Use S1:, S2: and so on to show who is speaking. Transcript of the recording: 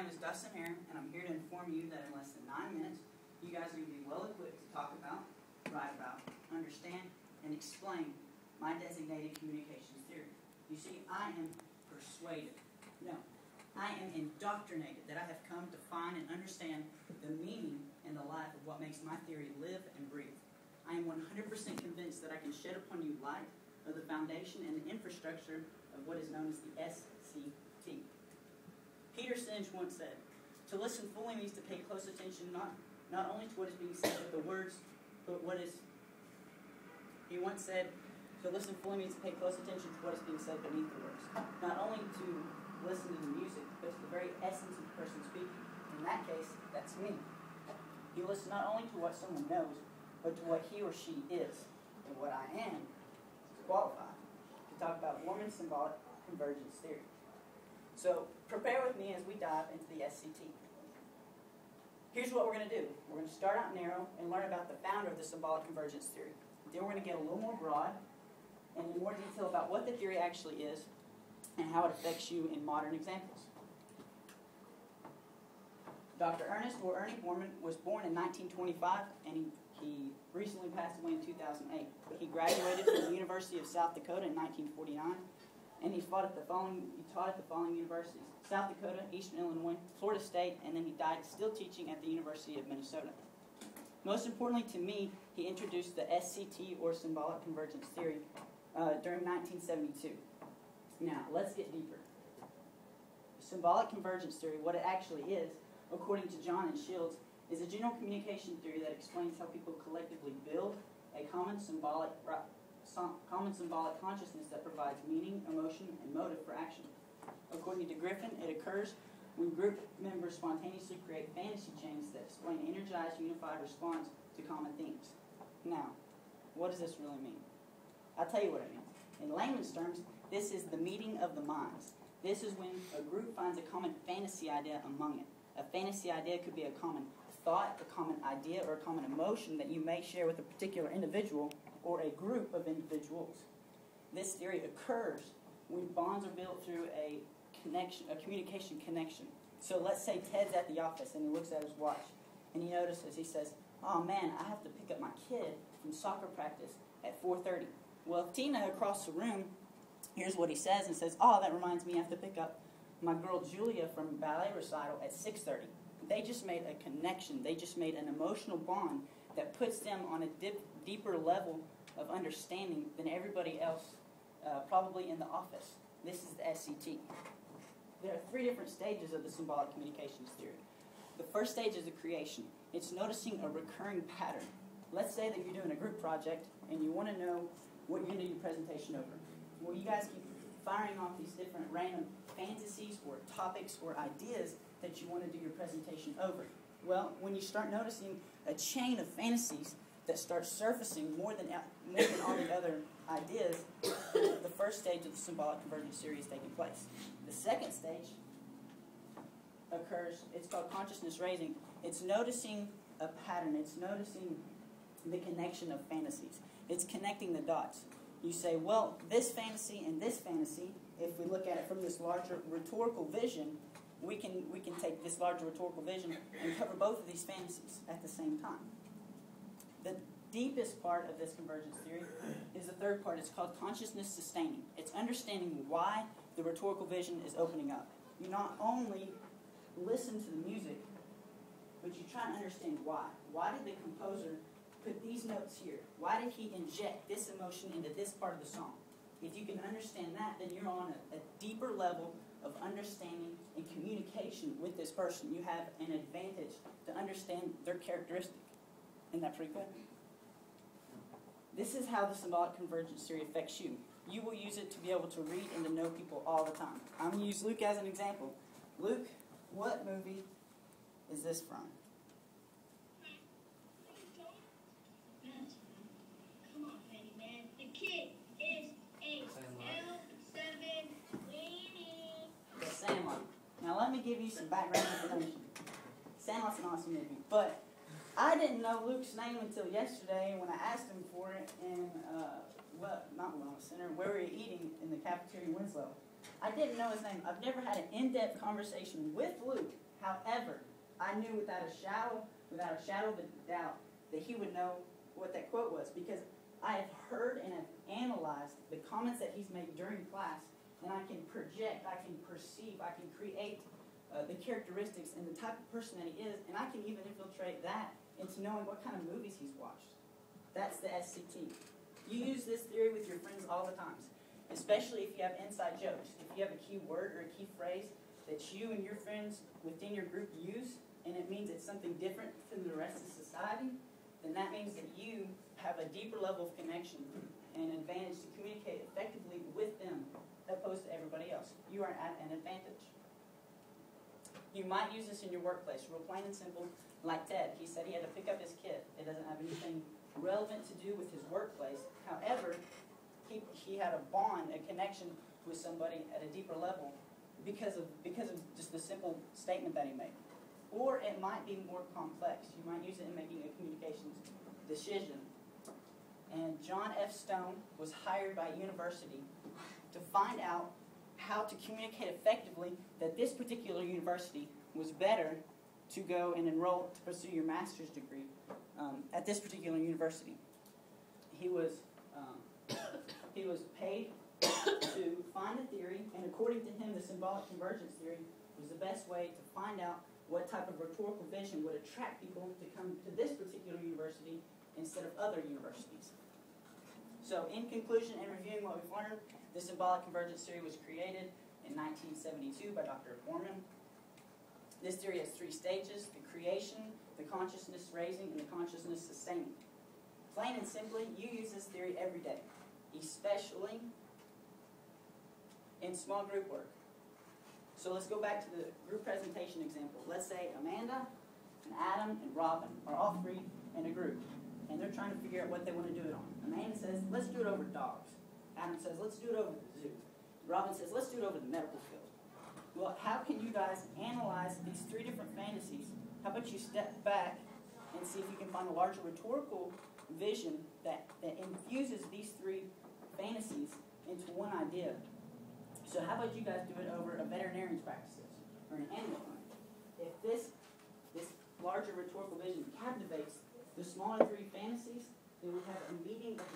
S1: name is Dustin, Herron, and I'm here to inform you that in less than 9 minutes, you guys are going to be well equipped to talk about, write about, understand, and explain my designated communications theory. You see, I am persuaded, no, I am indoctrinated that I have come to find and understand the meaning and the life of what makes my theory live and breathe. I am 100% convinced that I can shed upon you light of the foundation and the infrastructure of what is known as the SCT. Peter Singe once said, "To listen fully means to pay close attention not only to what is being said, but the words, but what is." He once said, "To listen fully means to pay close attention to what is being said beneath the words. Not only to listen to the music, but to the very essence of the person speaking. In that case, that's me. You listen not only to what someone knows, but to what he or she is. And what I am is qualified to talk about Woman Symbolic Convergence theory." So prepare with me as we dive into the SCT. Here's what we're going to do. We're going to start out narrow and learn about the founder of the Symbolic Convergence theory. Then we're going to get a little more broad and in more detail about what the theory actually is and how it affects you in modern examples. Dr. Ernest or Ernie Borman was born in 1925 and he recently passed away in 2008. He graduated from the University of South Dakota in 1949 and he taught at the following universities: South Dakota, Eastern Illinois, Florida State, and then he died still teaching at the University of Minnesota. Most importantly to me, he introduced the SCT or Symbolic Convergence theory during 1972. Now, let's get deeper. Symbolic Convergence theory, what it actually is, according to John and Shields, is a general communication theory that explains how people collectively build a common symbolic consciousness that provides meaning, emotion, and motive for action. According to Griffin, it occurs when group members spontaneously create fantasy chains that explain an energized, unified response to common themes. Now, what does this really mean? I'll tell you what it means. In layman's terms, this is the meeting of the minds. This is when a group finds a common fantasy idea among it. A fantasy idea could be a common thought, a common idea, or a common emotion that you may share with a particular individual or a group of individuals. This theory occurs when bonds are built through a communication connection. So let's say Ted's at the office and he looks at his watch and he notices, he says, "Oh man, I have to pick up my kid from soccer practice at 4:30. Well, if Tina across the room hears what he says and says, "Oh, that reminds me, I have to pick up my girl Julia from ballet recital at 6:30. They just made a connection. They just made an emotional bond that puts them on a deeper level of understanding than everybody else probably in the office. This is the SCT. There are 3 different stages of the symbolic communications theory. The first stage is the creation. It's noticing a recurring pattern. Let's say that you're doing a group project and you want to know what you're going to do your presentation over. Well, you guys keep firing off these different random fantasies or topics or ideas that you want to do your presentation over. Well, when you start noticing a chain of fantasies that start surfacing more than all the other ideas, the first stage of the symbolic convergence theory is taking place. The second stage occurs, it's called consciousness raising. It's noticing a pattern. It's noticing the connection of fantasies. It's connecting the dots. You say, well, this fantasy and this fantasy, if we look at it from this larger rhetorical vision, we can take this larger rhetorical vision and cover both of these fantasies at the same time. The deepest part of this convergence theory is the third part. It's called consciousness sustaining. It's understanding why the rhetorical vision is opening up. You not only listen to the music, but you try to understand why. Why did the composer put these notes here? Why did he inject this emotion into this part of the song? If you can understand that, then you're on a deeper level of understanding and communication with this person. You have an advantage to understand their characteristic. Isn't that pretty cool? This is how the symbolic convergence theory affects you. You will use it to be able to read and to know people all the time. I'm going to use Luke as an example. Luke, what movie is this from?
S2: Come on, Penny, man. The kid is a L7 weenie.
S1: The Sandlot. Now let me give you some background information. Sandlot's an awesome movie, but I didn't know Luke's name until yesterday when I asked him for it in, not Wellness Center, where we were eating in the cafeteria in Winslow. I didn't know his name. I've never had an in-depth conversation with Luke However, I knew without a shadow of a doubt that he would know what that quote was, because I have heard and have analyzed the comments that he's made during class, and I can project, I can perceive, I can create the characteristics and the type of person that he is, and I can even infiltrate that into knowing what kind of movies he's watched. That's the SCT. You use this theory with your friends all the time, especially if you have inside jokes. If you have a key word or a key phrase that you and your friends within your group use, and it means it's something different from the rest of society, then that means that you have a deeper level of connection and an advantage to communicate effectively with them opposed to everybody else. You are at an advantage. You might use this in your workplace, real plain and simple, like Ted. He said he had to pick up his kid. It doesn't have anything relevant to do with his workplace. However, he had a bond, a connection with somebody at a deeper level because of just the simple statement that he made. Or it might be more complex. You might use it in making a communications decision. And John F. Stone was hired by a university to find out how to communicate effectively that this particular university was better to go and enroll to pursue your master's degree at this particular university. He was paid to find a theory, and according to him, the symbolic convergence theory was the best way to find out what type of rhetorical vision would attract people to come to this particular university instead of other universities. So in conclusion and reviewing what we've learned, the symbolic convergence theory was created in 1972 by Dr. Herron. This theory has 3 stages: the creation, the consciousness raising, and the consciousness sustaining. Plain and simply, you use this theory every day, especially in small group work. So let's go back to the group presentation example. Let's say Amanda, and Adam, and Robin are all 3 in a group, and they're trying to figure out what they want to do it on. Amanda says, let's do it over dogs. Adam says, let's do it over the zoo. Robin says, let's do it over the medical field. Well, how can you guys analyze these 3 different fantasies? How about you step back and see if you can find a larger rhetorical vision that infuses these 3 fantasies into one idea? So how about you guys do it over a veterinarian's practices or an animal clinic? If this larger rhetorical vision captivates the smaller 3 fantasies, then we have a meeting of